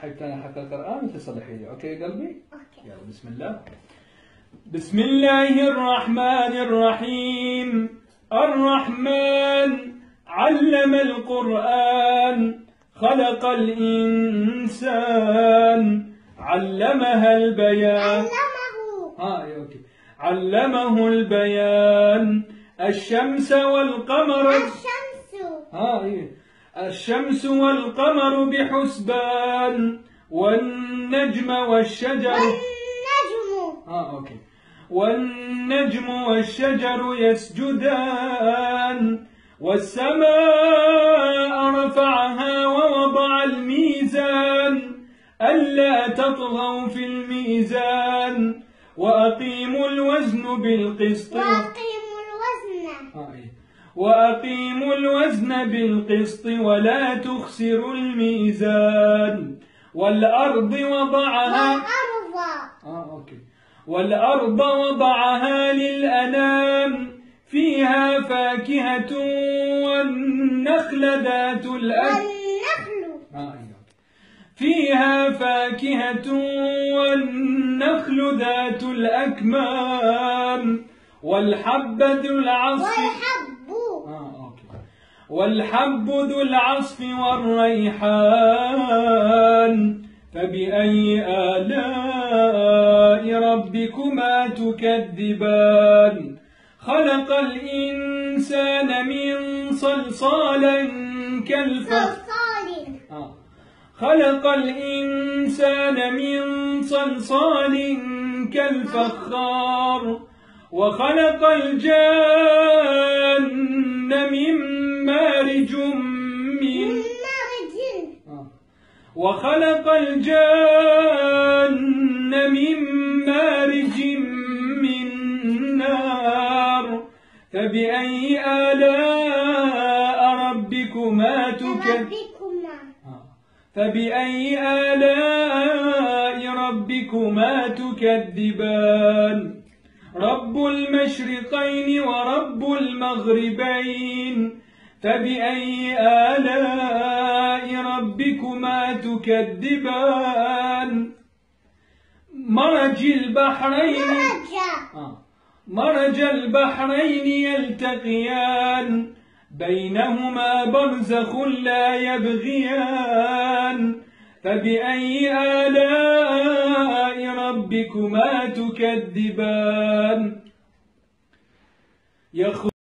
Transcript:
حق القرآن وتصلحي لي. أوكي يا قلبي؟ أوكي. يلا بسم الله. بسم الله الرحمن الرحيم. الرحمن علم القرآن خلق الإنسان علمها البيان. أوكي. علمه البيان. الشمس والقمر. الشمس والقمر بحسبان. والنجم والشجر. أوكي. والنجم والشجر يسجدان. والسماء رفعها ووضع الميزان ألا تطغوا في الميزان وأقيموا الوزن بالقسط. وأقيموا الوزن بالقسط ولا تخسروا الميزان. والأرض وضعها. أوكي. والأرض وضعها للأنام فيها فاكهة والنخل ذات فيها فاكهة والنخل ذات الأكمام والحب ذو العصف والريحان. فبأي آلاء ربكما تكذبان. خلق الإنسان من صلصال كالفخار. وخلق الجان من مارج من نار. فبأي آلاء ربكما تكذبان. رب المشرقين ورب المغربين. فبأي آلاء ربكما تكذبان. مرج البحرين يلتقيان بينهما برزخ لا يبغيان. فبأي آلاء ربكما تكذبان.